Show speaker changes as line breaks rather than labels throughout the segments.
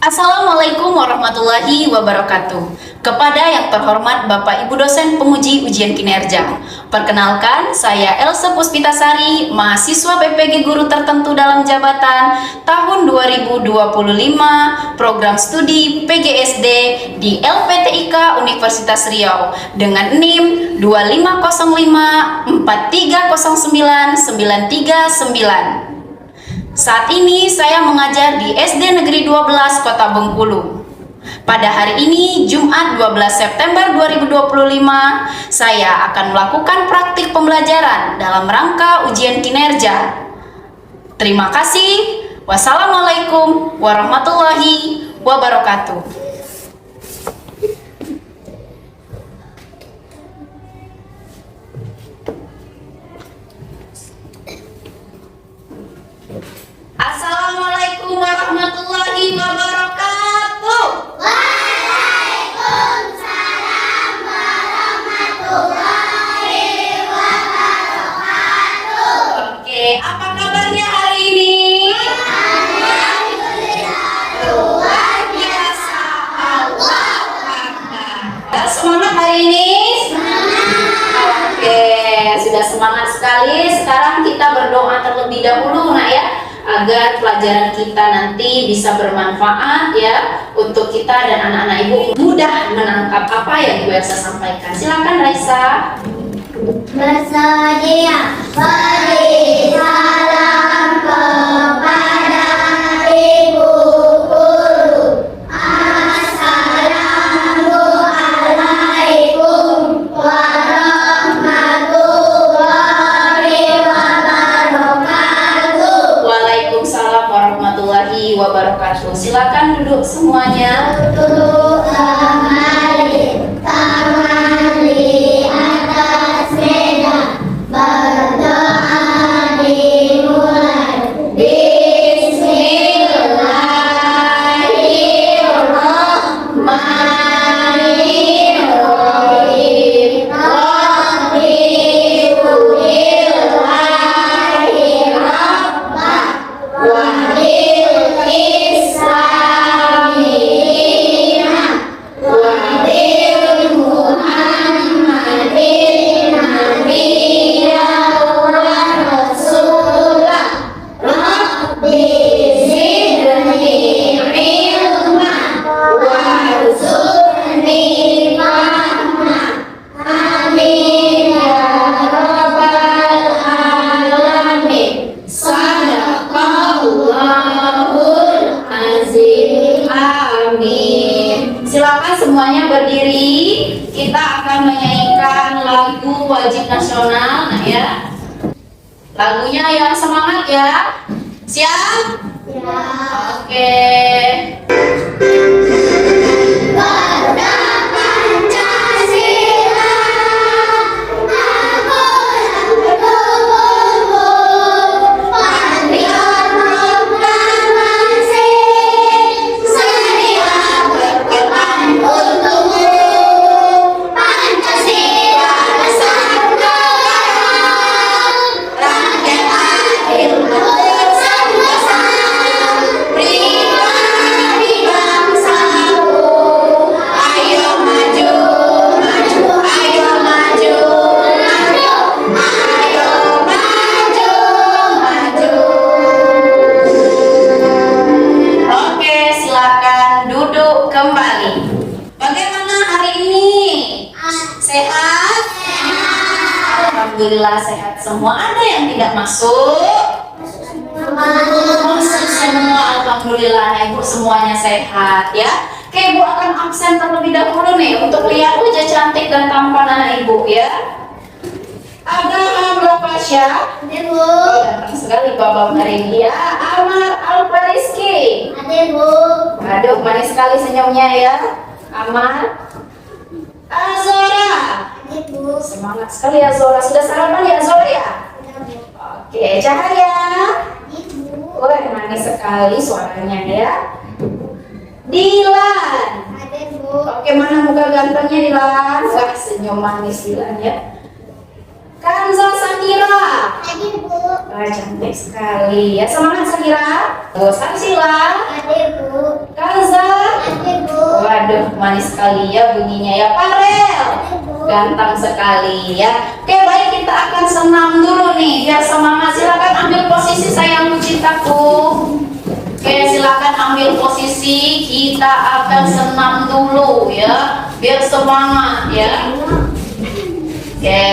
Assalamualaikum warahmatullahi wabarakatuh. Kepada yang terhormat Bapak Ibu dosen penguji ujian kinerja, perkenalkan saya Elsa Puspitasari, mahasiswa PPG Guru Tertentu dalam Jabatan tahun 2025, program studi PGSD di LPTIK Universitas Riau dengan NIM 2505-4309939. Saat ini saya mengajar di SD Negeri 12 Kota Bengkulu. Pada hari ini, Jumat 12 September 2025, saya akan melakukan praktik pembelajaran dalam rangka ujian kinerja. Terima kasih. Wassalamualaikum warahmatullahi wabarakatuh. Assalamualaikum warahmatullahi wabarakatuh.
Waalaikumsalam warahmatullahi wabarakatuh.
Oke, apa kabarnya hari ini?
Alhamdulillah, luar biasa. Allahu Akbar.
Semangat hari ini? Oke, sudah semangat sekali. Sekarang kita berdoa terlebih dahulu, nak ya, agar pelajaran kita nanti bisa bermanfaat ya untuk kita dan anak-anak ibu mudah menangkap apa yang Ibu Elsa sampaikan. Silakan Raisa.
Bersedia beri salam kepada Ibu Guru. Assalamualaikum warahmatullahi wabarakatuh.
Waalaikumsalam warahmatullahi wabarakatuh. Silakan duduk semuanya.
Duduk kembali, tangan di atas meja, berdoa dimulai. Bismillahirrahmanirrahim. Rabbil rabbah wadil islamina wadil muhammadin nabiyya wa rasulah. Rabbi zidni ilma warzuqni fahma. Amin ya rabbal alamin. Sadaqallahul azim. Amin. Silakan semuanya berdiri. Kita akan menyanyikan lagu wajib nasional, nah ya. Lagunya yang semangat ya. Siap? Ya.
Oke.
Garuda Pancasila, aku yang berkumpul, patriot proklamasi, sedia berkorban untukmu. Pancasila dasar negara, rakyat adil bersama-sama, pribadi bangsaku. Ayo maju, maju, ayo maju, maju, ayo maju, maju.
Oke, silakan duduk kembali. Bagaimana hari ini? Sehat? Alhamdulillah sehat semua. Ada yang tidak masuk? Masuk semua. Alhamdulillah Ibu semuanya sehat ya. Oke, Ibu akan absen terlebih dahulu nih untuk lihat wajah cantik dan tampan anak Ibu ya. Abraham Lapasya.
Ibu,
Oh, ganteng sekali Bapak hari ini ya. Amar Alfariski.
Ibu,
Aduh, manis sekali senyumnya ya. Amar. Azora.
Ibu,
Semangat sekali ya Zora. Sudah sarapan ya Zora ya? Oke, Cahaya.
Ibu,
Wah, manis sekali suaranya ya. Dilan.
Ibu,
Oke, mana muka gantengnya Dilan? Wah, senyum manis Dilan ya. Kanza Sakira.
Ibu,
Wah, cantik sekali ya. Semangat Sakira. Sarsila.
Ibu,
Kanza manis sekali ya bunyinya ya. Farel, ganteng sekali ya. Oke, baik, kita akan senam dulu nih biar semangat. Silakan ambil posisi sayangku cintaku. Oke, silakan ambil posisi. Kita akan senam dulu ya biar semangat ya. Oke.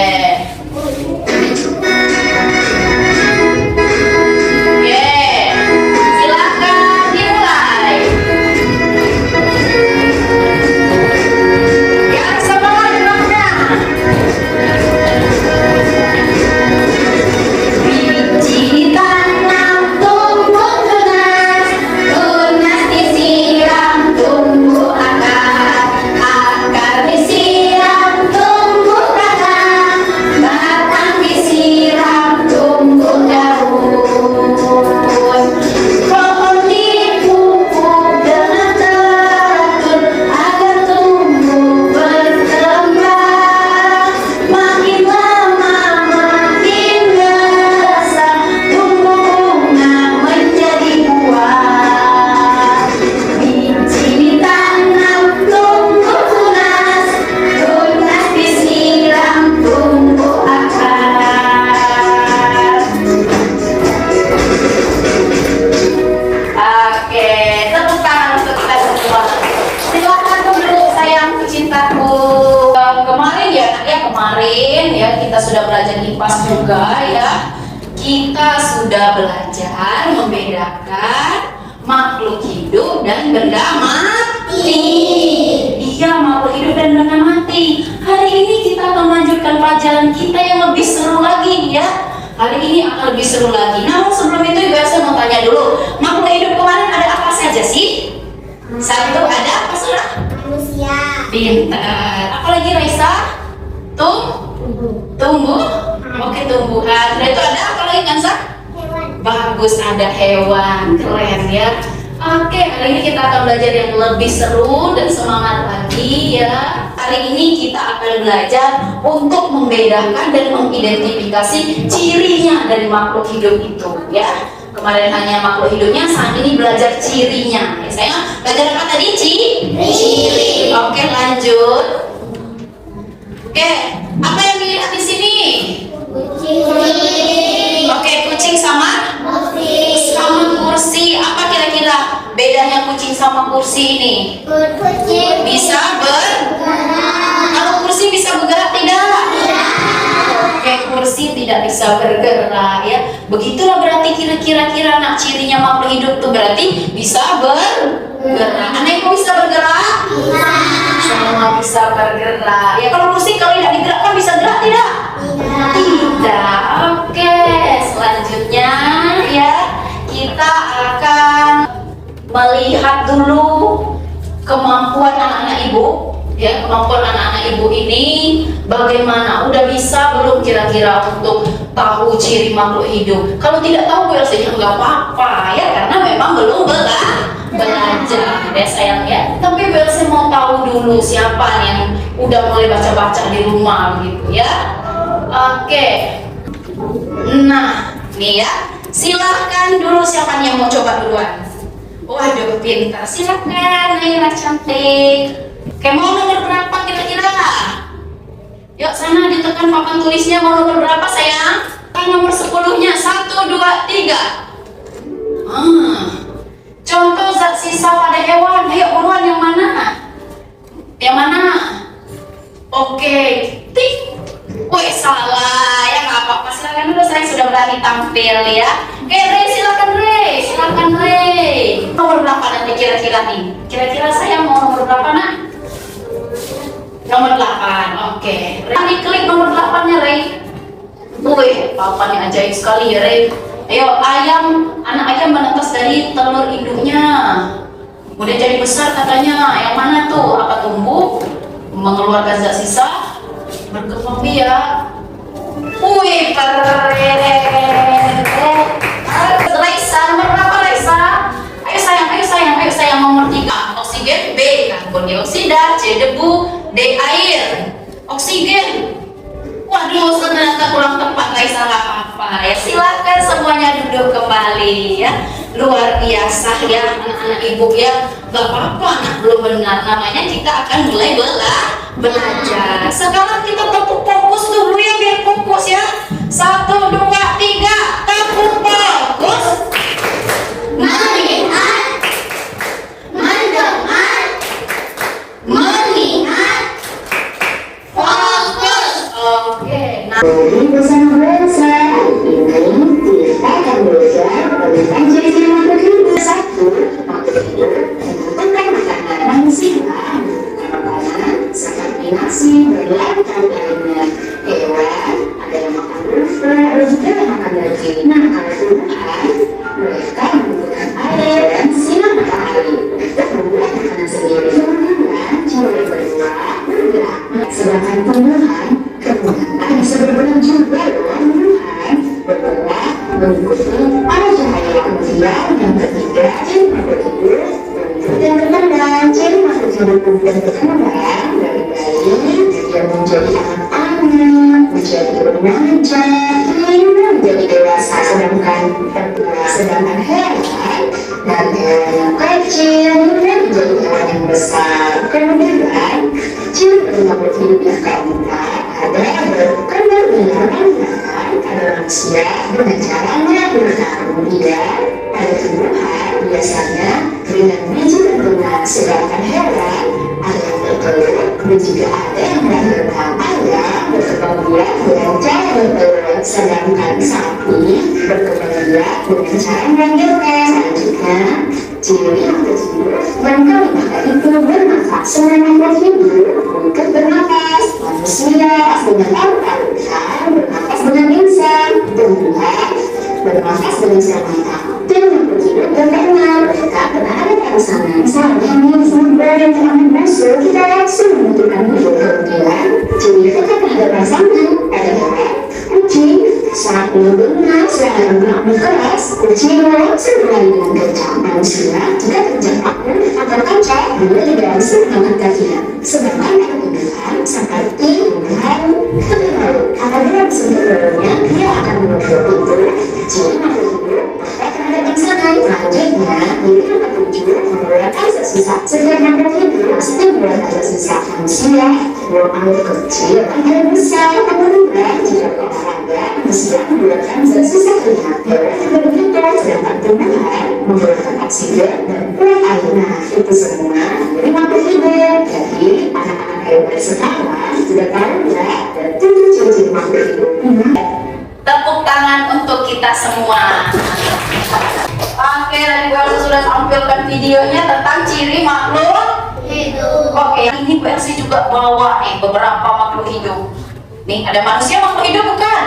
Kemarin ya kita sudah belajar IPAS juga ya. Kita sudah belajar membedakan makhluk hidup dan benda mati. Iya, makhluk hidup dan benda mati. Hari ini kita akan melanjutkan pelajaran kita yang lebih seru lagi ya. Hari ini akan lebih seru lagi. Namun sebelum itu juga saya mau tanya dulu, makhluk hidup kemarin ada apa saja sih? Satu, ada apa sudah?
Manusia.
Pintar. Apalagi Raisa? Tumbuh? Oke, tumbuhan. Dan itu ada apa lagi kan, Sa?
Hewan.
Bagus, ada hewan. Keren ya. Oke, hari ini kita akan belajar yang lebih seru dan semangat lagi ya. Hari ini kita akan belajar untuk membedakan dan mengidentifikasi cirinya dari makhluk hidup itu ya. Kemarin hanya makhluk hidupnya, saat ini belajar cirinya. Ya, saya belajar apa tadi? Ciri. Oke, lanjut. Oke, apa yang dilihat di sini?
Kucing.
Oke, kucing sama kursi. Apa kira-kira bedanya kucing sama kursi ini?
Kucing.
Bisa kalau kursi bisa bergerak tidak? Oke, kursi tidak bisa bergerak ya. Begitulah berarti kira-kira nak cirinya makhluk hidup tuh berarti bisa bergerak. Aneh kok bisa bergerak? Semua bisa bergerak. Ya kalau kursi kalau tidak digerakkan bisa gerak tidak? Tidak. Oke, selanjutnya ya kita akan melihat dulu kemampuan anak-anak ibu. Ya, kemampuan anak-anak ibu ini bagaimana? Udah bisa belum kira-kira untuk tahu ciri makhluk hidup? Kalau tidak tahu biasanya nggak apa-apa ya, karena memang belum belajar ya sayang ya. Tapi biasanya mau tahu dulu siapa yang udah mulai baca-baca di rumah gitu ya. Oke. Nah, nih ya. Silahkan dulu siapa yang mau coba duluan? Waduh, pintar. Silahkan, Naila cantik. Oke, mau nomor berapa kira-kira? Yuk, sana ditekan papan tulisnya mau nomor berapa sayang? Nomor 10-nya, 1, 2, 3. Contoh zat sisa pada hewan. Ayo buruan, yang mana? Yang mana? Oke, tik. Wih, salah. Ya nggak apa-apa, silakan dulu, saya sudah berani tampil ya. Oke, Rey, silakan Rey. Silakan Rey. Nomor berapa nanti kira-kira nih? Kira-kira saya mau nomor berapa nak? Nomor 8, oke. Rey, klik nomor 8-nya Rey. Wih, papannya ajaib sekali ya Rey. Ayo, anak ayam menetas dari telur induknya. Udah jadi besar katanya. Yang mana tuh? Apa tumbuh? Mengeluarkan zat sisa? Berkembang biak. Wih, keren. Raisa, nomor berapa Raisa? Ayo sayang, nomor 3. Oksigen, B, karbon dioksida, C, debu, D, air. Oksigen. Waduh, ternyata kurang tepat Raisa, nggak apa-apa ya. Silakan semuanya duduk kembali ya. luar biasa ya anak-anak ibu ya. Gak apa-apa anak belum benar, namanya kita akan mulai belajar. Sekarang kita tepuk fokus dulu ya, biar fokus ya. 1, 2, 3, tepuk fokus. Melihat, mendengar, melihat, fokus. Oke, nah
Bersama belajar ini kita akan belajar tentang ciri-ciri makhluk hidup. 1. Makhluk hidup membutuhkan makanan manusia. Makanan seperti nasi berlantar lainnya. Hewan ada yang makan rumput, ada juga yang makan daging. Nah, kalau tumbuhan mereka membutuhkan air dan sinar matahari untuk membuat makanan sendiri. Tumbuhan cuma berbuah, bergerak. Sedangkan tumbuhan kemudian bisa bergerak juga tumbuhan bergerak mengikuti arah cahaya. Kemudian yang ketiga, ciri makhluk hidup tumbuh dan berkembang. Ciri makhluk hidup tumbuh dan berkembang dari bayi dia menjadi anak-anak, menjadi remaja, hingga menjadi dewasa. Sedangkan hewan dari hewan yang kecil hingga menjadi hewan yang besar. Kemudian ciri makhluk hidup yang keempat ada berkembang ada manusia dengan caranya berenang. Kemudian ada tumbuhan biasanya dengan biji dan bunga. Sedangkan hewan ada yang bertelur dan juga ada yang melahirkan. Ayam berkembang biak dengan cara bertelur, sedangkan sapi berkembang biak dengan cara melahirkan. Selanjutnya ciri makhluk hidup yang kelima itu bernafas. Semua makhluk hidup untuk bernafas. Manusia dengan paru-paru besar bernafas dengan insang. Tumbuhan bernafas dengan serangga. Dan makhluk hidup berenang. Mereka pernah ada pasangan. Misalnya sumber yang telah masuk, kita langsung membutuhkan hidup. Kemudian ciri kita terhadap pasangan adalah kucing saat berenang secara keras, kucing langsung berlari dengan kencang. Manusia juga kencang akun atau kaca bila tidak langsung mengangkat kakinya. Sedangkan tumbuhan seperti tumbuhan kemarau apabila langsung berlarinya, dia akan menutup pintu. Ciri makhluk hidup terhadap pasangan. Selanjutnya ini yang ketujuh, mengeluarkan zat sisa. Setiap makhluk hidup pasti mengeluarkan zat sisa. Manusia buang air kecil, air besar, kemudian jika olahraga manusia mengeluarkan zat sisa keringat. Hewan juga begitu, sedangkan tumbuhan mengeluarkan oksigen dan buang air. Nah, itu semua dari makhluk hidup. Jadi anak-anak hewan sekarang sudah tahu ya dan 7 ciri-ciri makhluk hidup.
tepuk tangan untuk kita semua. Oke, tadi Bu Elsa sudah tampilkan videonya tentang ciri makhluk hidup. Oke, yang ini Bu Elsa juga bawa nih beberapa makhluk hidup. Nih, ada manusia makhluk hidup bukan?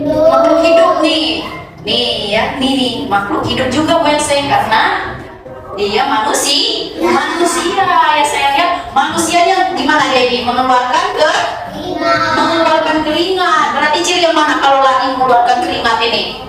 Makhluk hidup nih. Nih ya, nih makhluk hidup juga Bu Elsa karena dia manusia ya sayang ya. Manusianya gimana dia ini? Mengeluarkan keringat. Berarti ciri yang mana kalau lagi mengeluarkan keringat ini?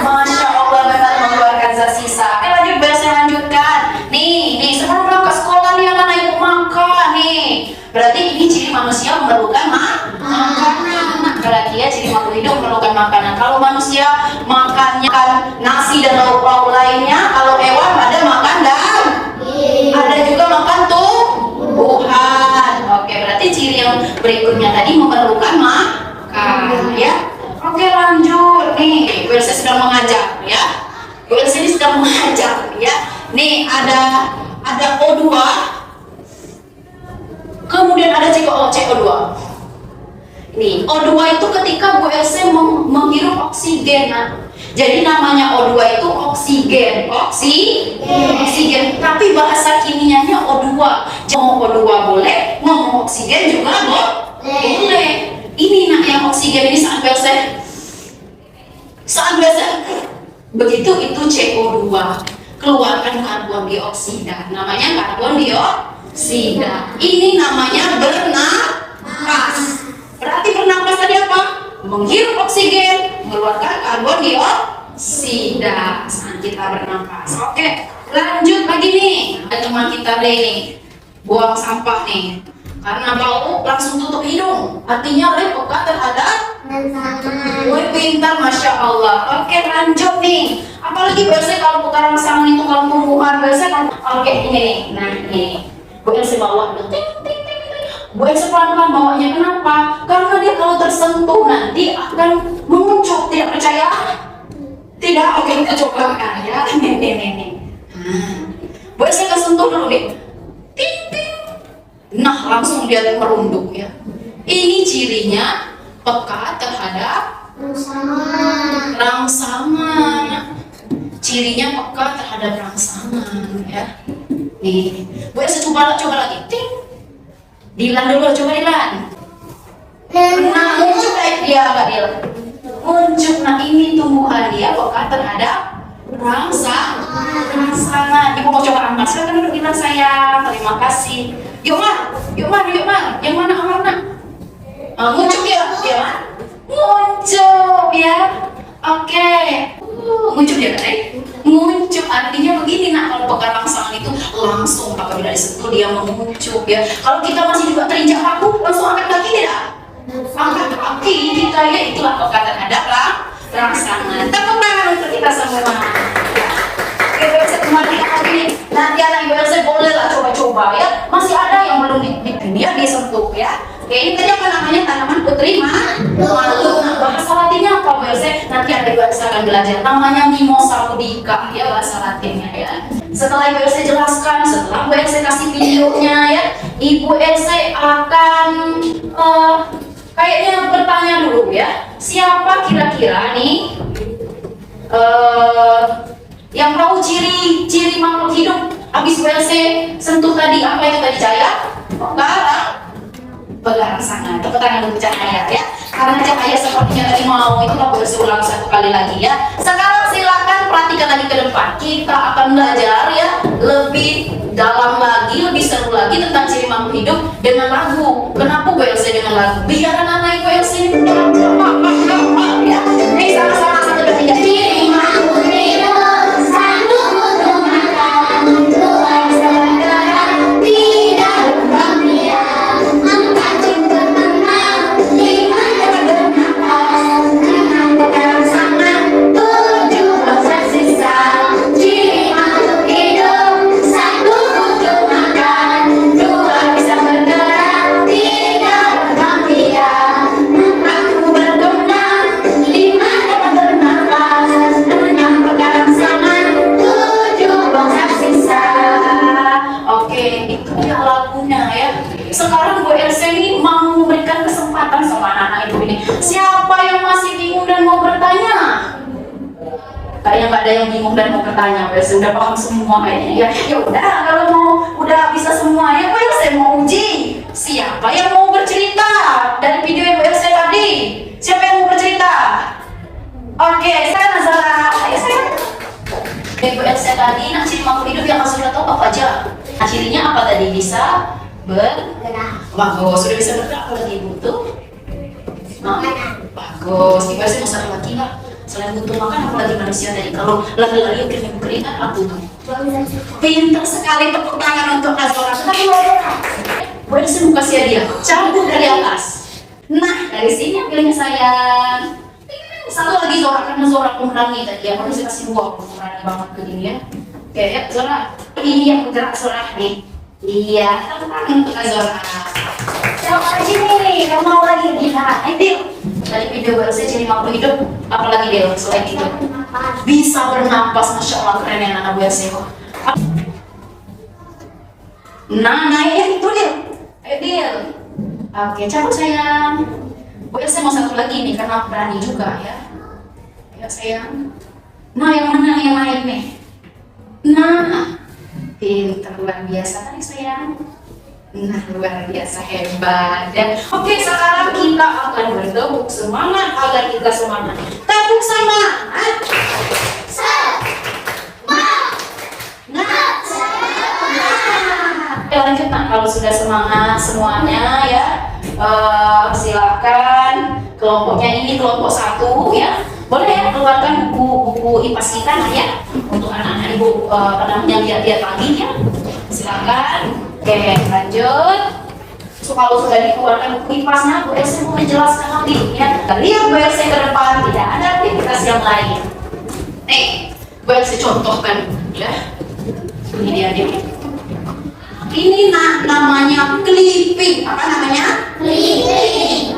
Masya Allah, benar mengeluarkan zat sisa. Oke, lanjut biasa lanjutkan. Nih sebelum berangkat sekolah nih anak-anak ikut makan nih. Berarti ini ciri manusia memerlukan makanan. Berarti ya ciri makhluk hidup memerlukan makanan. Kalau manusia makannya kan nasi dan lauk-lauk lainnya, kalau hewan ada makan ada juga makan tumbuhan. Oke, berarti ciri yang berikutnya tadi memerlukan makan ya. Oke, lanjut nih. Bu Elsa sedang mengajar ya. Bu Elsa ini sedang mengajar ya. Nih ada O2. Kemudian ada CO2. Nih, O2 itu ketika Bu Elsa menghirup oksigen. Nah, jadi namanya O2 itu oksigen. Oksigen. Tapi bahasa kimianya O2. Ngomong O2 boleh, ngomong oksigen juga boleh. Ini yang oksigen ini saat biasa begitu itu CO2 keluarkan karbon dioksida, namanya karbon dioksida. Ini namanya bernapas. Berarti bernapas tadi apa? Menghirup oksigen, mengeluarkan karbon dioksida saat kita bernapas. Oke, lanjut lagi nih. Ada teman kita nih buang sampah nih. Karena bau langsung tutup hidung. Artinya peka terhadap woi, pintar, Masya Allah. Oke, lanjut nih. Apalagi biasanya kalau peka rangsangan itu kalau tumbuhan biasanya kan oke ini nih. Nah ini Bu Elsa bawa ting ting ting ting. Bu Elsa pelan-pelan bawanya. Kenapa? Karena dia kalau tersentuh nanti akan menguncup. Tidak percaya? Tidak. Oke, kita coba ya. Nih. Bu Elsa kesentuh dulu nih. Ting ting. Nah, langsung dia merunduk ya. Ini cirinya peka terhadap rangsangan. Cirinya peka terhadap rangsangan ya. Nih, Bu Elsa coba lagi. Ting. Dilan dulu, coba Dilan. Nah, muncul dia Kak Dil. Muncul. Nah, ini tumbuhan dia peka terhadap rangsangan. Ibu mau coba angkat. Silakan duduk Dilan sayang. Terima kasih. Yuk Mar. Yang mana Amarna? Muncul ya, muncul ya. Oke. Muncul ya kan? Muncul artinya begini nak, kalau peka rangsangan itu langsung apabila disentuh dia mengucup ya. Kalau kita masih juga terinjak kaku, langsung angkat kaki tidak? Angkat kaki kita ya, itulah peka terhadap rangsangan. Tepuk tangan untuk kita semua. Oke, saya kembali lagi. Nanti anak ibu saya boleh lah coba-coba ya. Masih ada yang belum dia disentuh ya. Oke, ini tadi apa namanya, tanaman putri malu. Nah, bahasa latinnya apa Bu Elsa? Nanti ada ibu Elsa akan belajar. Namanya mimosa pudica ya bahasa latinnya ya. Setelah ibu Elsa jelaskan, setelah ibu Elsa kasih videonya ya, ibu Elsa akan kayaknya bertanya dulu ya. Siapa kira-kira nih yang tahu ciri makhluk hidup habis Bu Elsa sentuh tadi? Apa itu tadi Cahaya? Peka rangsangan. Tepuk tangan untuk Cahaya ya. Karena Cahaya sepertinya tadi mau itu lah, boleh ulang satu kali lagi ya. Sekarang silakan perhatikan lagi ke depan. Kita akan belajar ya lebih dalam lagi, lebih seru lagi tentang ciri makhluk hidup dengan lagu. Kenapa Bu Elsa dengan lagu? Biar anak-anak Ibu Elsa ini ya. Nih sama-sama 1, 2, 3. Ciri makhluk hidup satu untuk makan, dua bisa bergerak, tiga berbang biak, empat cinta tenang, lima dapat bernapas, enam berrangsangan, tujuh bersisa. Ciri makhluk hidup satu untuk makan, dua bisa bergerak, tiga berbang biak, empat berkembang, lima dapat bernapas, enam berrangsangan, tujuh bersisa. Oke, itu dia lagunya ya. Sekarang Bu Elsa ini mau memberikan kesempatan sama anak-anak ibu ini. Siapa yang masih bingung dan mau bertanya? Kayaknya nggak ada yang bingung dan mau bertanya. Bu Elsa udah paham semua kayaknya ya. Ya udah, kalau mau udah bisa semua ya Bu Elsa mau uji. Siapa yang mau bercerita dari video Bu Elsa tadi? Siapa yang mau bercerita? Oke, saya Nazara. Ayo saya. Bu Elsa tadi, nah ciri makhluk hidup yang sudah tahu apa aja? Nah, cirinya apa tadi? Bisa bergerak. Bagus, sudah bisa bergerak. Kalau lagi butuh bagus. Ibu Elsa mau satu lagi nggak? Selain butuh makan, apa lagi manusia tadi? Kalau lagi-lagi keringat apa tuh? Pintar sekali, tepuk tangan untuk Azora. Tetapi Bu Elsa mau kasih dia cabut dari atas. Nah, dari sini yang pilihnya sayang. Satu lagi Zora, karena Zora pemberani tadi ya. Harus saya kasih 2 pemberani banget begini ya. Oke ya Zora, ini yang bergerak Zora nih. Iya, tepuk tangan untuk Zora. Siapa lagi nih? Kamu mau lagi gimana? Dil. Tadi video baru saya ciri makhluk hidup. Apalagi Dil selain itu? Bisa bernapas, Masya Allah keren ya anak Bu Elsa. Nah ya itu Dil. Ayo Dil. Oke, cabut sayang. Bu Elsa mau satu lagi nih karena berani juga ya. Ya sayang. Nah yang mana yang lain nih? Nah, pintar luar biasa kan sayang. Nah luar biasa hebat ya. Oke, sekarang kita akan bertepuk semangat agar kita semangat. Tepuk semangat. Lanjut nak, kalau sudah semangat semuanya ya, silakan kelompoknya ini kelompok 1 ya, boleh ya keluarkan buku IPAS kita nah ya, untuk anak-anak ibu lihat-lihat lagi ya, silakan. Oke lanjut, So, kalau sudah dikeluarkan kipasnya, Bu Elsa mau menjelaskan lagi ya. Lihat Bu Elsa ke depan, tidak ada aktivitas yang lain. Nih, Bu Elsa contohkan ya. Ini dia nih. Ini namanya clipping. Apa namanya? Clipping.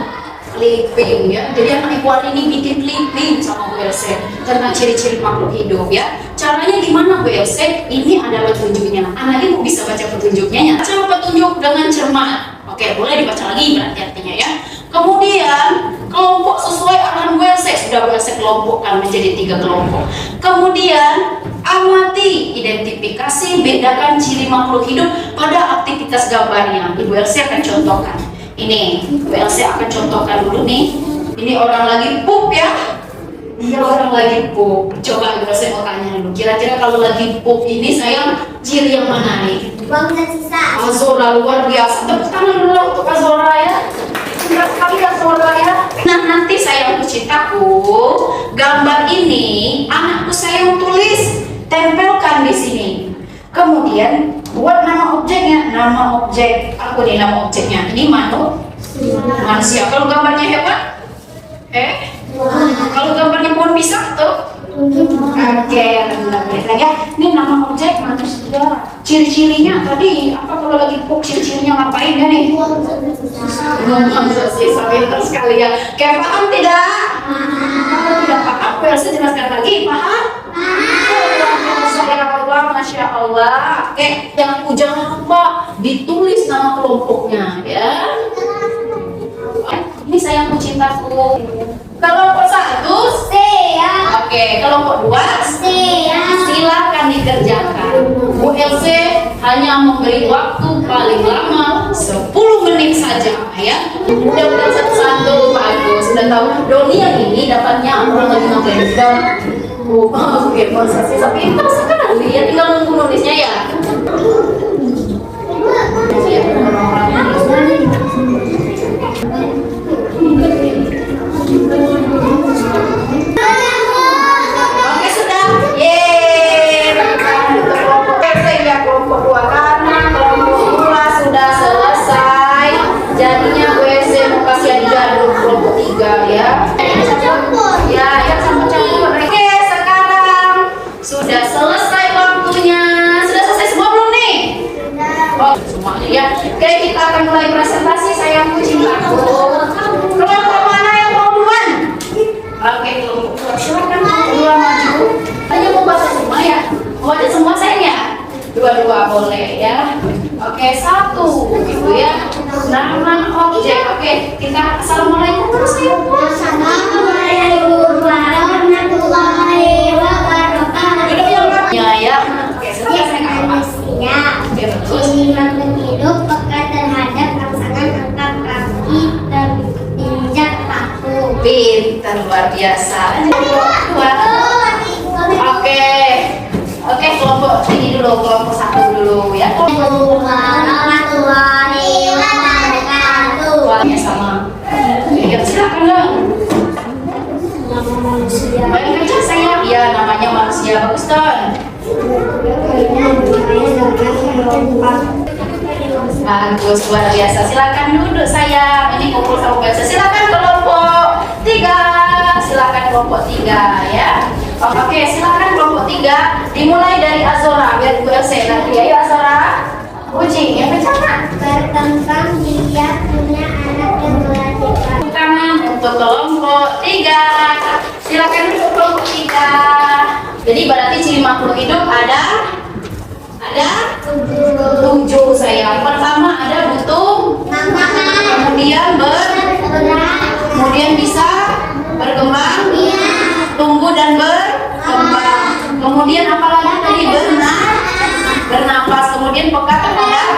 Clipping ya. Jadi anak ibu ini bikin clipping sama Bu Elsa tentang ciri-ciri makhluk hidup ya. Caranya gimana Bu Elsa? Ini adalah petunjuknya. Anak ibu bisa baca petunjuknya ya. Baca petunjuk dengan cermat. Oke, boleh dibaca lagi berarti artinya ya. Kemudian kelompok sesuai arahan Bu Elsa. Sudah Bu Elsa kelompokkan menjadi 3 kelompok. Kemudian amati, identifikasi, bedakan ciri makhluk hidup pada aktivitas gambarnya. Ibu Elsa akan contohkan. Ini, Bu Elsa akan contohkan dulu nih. Ini orang lagi pup ya. Iya, orang lagi pup. Coba Ibu Elsa mau tanya dulu. Kira-kira kalau lagi pup ini saya ciri yang mana nih?
Buang dan sisa.
Azora luar biasa. Tepuk tangan dulu untuk Azora ya. Indah sekali Azora ya. Nah, nanti saya cintaku, gambar ini anakku saya tulis, tempelkan di sini. Kemudian buat nama objeknya, nama objek aku nih, nama objeknya. Ini manusia. Kalau gambarnya hewan, kalau gambarnya pohon pisang tuh. Oke, ya. Ini nama objek manusia. Ciri-cirinya tadi apa kalau lagi puk ciri-cirinya ngapain ya nih? Sisa pintar sekali ya. Kayak paham tidak? Kalau tidak paham, Elsa jelaskan lagi. Paham? Masya Allah. Oke, jangan lupa ditulis nama kelompoknya ya. Ini sayangku cintaku. Kelompok 1
Saya.
Oke, kelompok 2
Saya.
silakan dikerjakan. Bu Elsa hanya memberi waktu paling lama 10 menit saja ya. Udah satu-satu bagus. Sudah tahu Doni yang ini dapatnya orang lagi ngapain sudah. Oke, masa sih tapi itu sekali ya tinggal nunggu nulisnya ya. Oke sudah, yeay, untuk kelompok ya kelompok 2 karena kelompok 2 sudah selesai. Jadinya Bu Elsa mau kasih hadiah dulu kelompok 3 ya. Ya, yang campur-campur. Oke, sekarang sudah selesai waktunya. Sudah selesai semua belum nih? Oh, semuanya ya. Oke, kita akan mulai presentasi sayangku cintaku. Kelompok mana yang mau duluan? Oke, kelompok 2. Silakan kelompok 2 maju. Hanya mau baca semua ya? Mau baca semua sayang ya? 2 boleh ya. Oke, 1 gitu ya. Nama objek. Oke, kita assalamualaikum dulu sayang.
Assalamualaikum warahmatullahi wabarakatuh.
Duduk yang rapnya ya. Oke, sebentar saya nggak apa.
Definisinya,
Oke, bagus.
ciri makhluk hidup peka terhadap rangsangan angkat kaki terinjak paku.
Pintar luar biasa. Dua. Oke, kelompok ini dulu, kelompok 1 dulu ya.
Assalamualaikum warahmatullahi wabarakatuh.
Kelompoknya sama. Ya, silakan dong. Baik kerja saya. Iya, namanya manusia. Bagus Don. Bagus, luar biasa. Silakan duduk sayang. Ini kumpul sama biasa. Silakan kelompok 3. Silakan kelompok 3 ya. Oke, silakan kelompok 3. Dimulai dari Azora. Biar Bu Elsa nanti. Ayo Azora. Uji yang bercanda.
Berkembang dia punya anak yang melahirkan.
Tangan untuk kelompok 3. Silakan duduk kelompok 3. Jadi berarti ciri makhluk hidup ada 7 sayang. Pertama ada butuh, kemudian bisa berkembang, tumbuh dan berkembang. Kemudian apalagi tadi bernapas, kemudian peka terhadap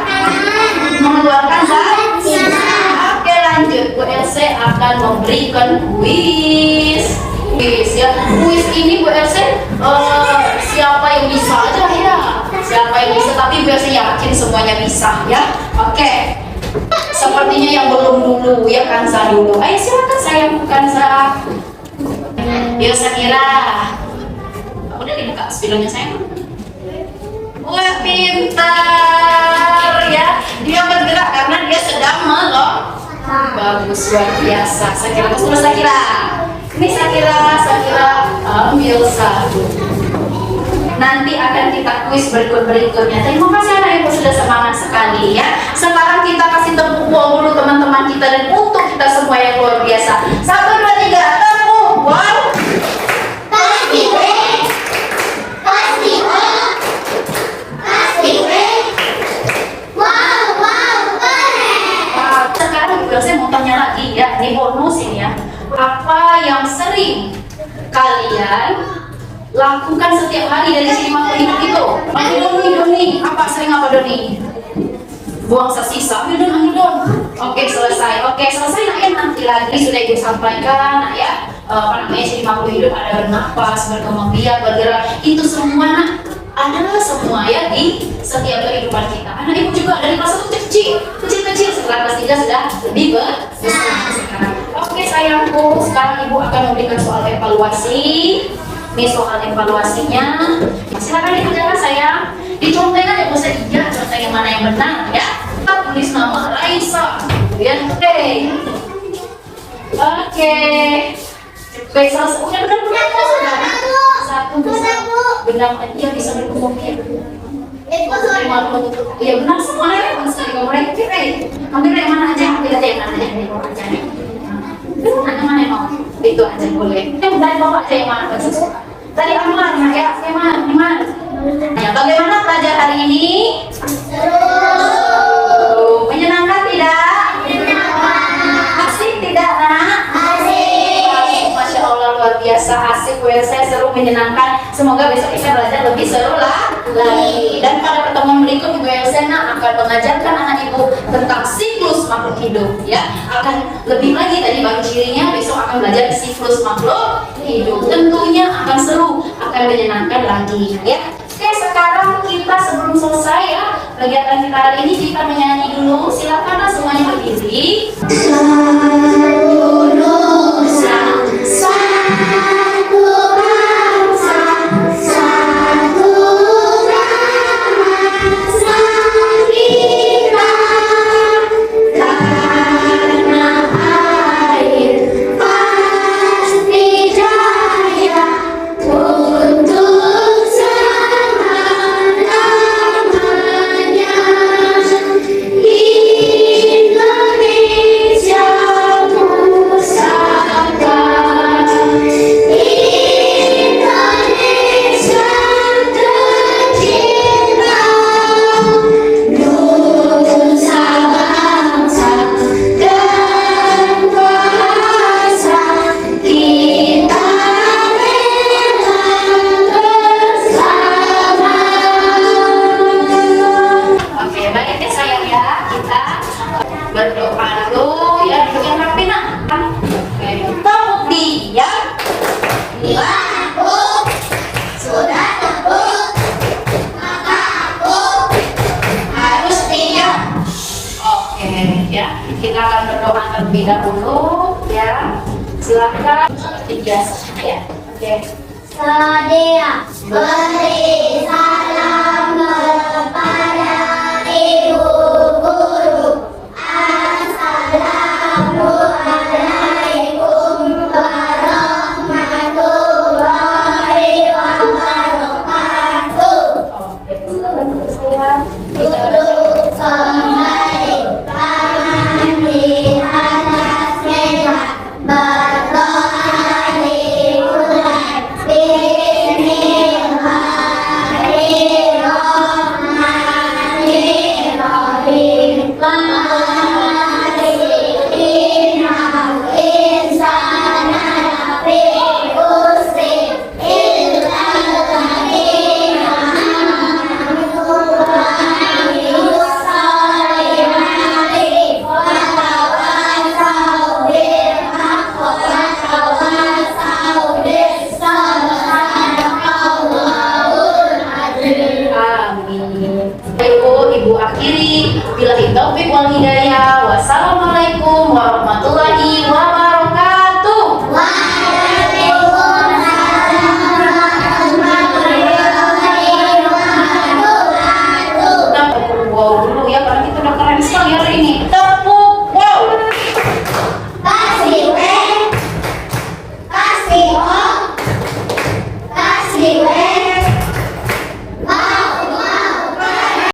mengeluarkan zat. Oke, lanjut. Bu Elsa akan memberikan kuis. Ya, kuis ini Bu Elsa siapa yang bisa aja ya. Siapa yang bisa, tapi Bu Elsa yakin semuanya bisa ya. Oke. Sepertinya yang belum dulu ya, Kansa dulu. Ayo silakan sayang Kansa. Ya Sakira. Udah dibuka spidolnya sayang. Wah, pintar ya. Dia bergerak karena dia sedang bagus, luar biasa. Sakira, terus Sakira. Ini Sakira ambil satu. Nanti akan kita kuis berikutnya. Terima kasih anak ibu sudah semangat sekali ya. Sekarang kita kasih tepuk wow dulu teman-teman kita dan untuk kita semua yang luar biasa. 1, 2, 3, tepuk wow. Sekarang juga saya mau tanya lagi ya, ini bonus ini ya. Apa yang sering kalian lakukan setiap hari dari sini makhluk hidup itu? Ambil Doni, apa sering apa Doni? Buang sisa, ambil Don. Oke, selesai nak ya, nanti lagi sudah ibu sampaikan nak ya. Apa namanya sini makhluk hidup ada bernapas, berkembang biak, bergerak, itu semua nak adalah semua ya di setiap kehidupan kita. Anak ibu juga dari kelas 1 kecil, setelah kelas 3 sudah lebih besar sekarang. Oke sayangku, sekarang ibu akan memberikan soal evaluasi. Ini soal evaluasinya. Silakan dikerjakan sayang. Dicontohin aja bisa iya, contoh yang mana yang benar ya. Kita tulis nama Raisa. Ya, Oke, selesai. Udah benar satu benar iya bisa berkembang biak. Iya benar semua ya, sekali kamu ambil yang mana aja, ambil aja yang mana aja. Mana yang mau? Itu aja boleh. Dari bawa aja yang mana suka. Tadi aman ya, Iman. Ya, bagaimana pelajar hari ini? Menyenangkan tidak? Asik tidak nak? Asik. Masya Allah luar biasa asik. Saya seru menyenangkan. Semoga besok kita belajar lebih seru lagi. Dan pada pertemuan berikut Ibu Elsena akan mengajarkan anak ibu tentang siklus makhluk hidup ya. Akan lebih lagi tadi baru cirinya, besok akan belajar siklus makhluk hidup. Tentunya akan seru, akan menyenangkan lagi ya. Oke, sekarang kita sebelum selesai ya kegiatan kita hari ini, kita menyanyi dulu. Silakanlah semuanya berdiri. Kita akan berdoa terlebih dahulu ya. Silakan seperti biasa ya. Oke.
Sadia beri salam kepada ibu guru. Assalamualaikum warahmatullahi wabarakatuh. Duduk kembali, tangan di atas meja, berdoa dimulai.
Ibu akhiri, billahi taufiq wal hidayah. Wassalamualaikum warahmatullahi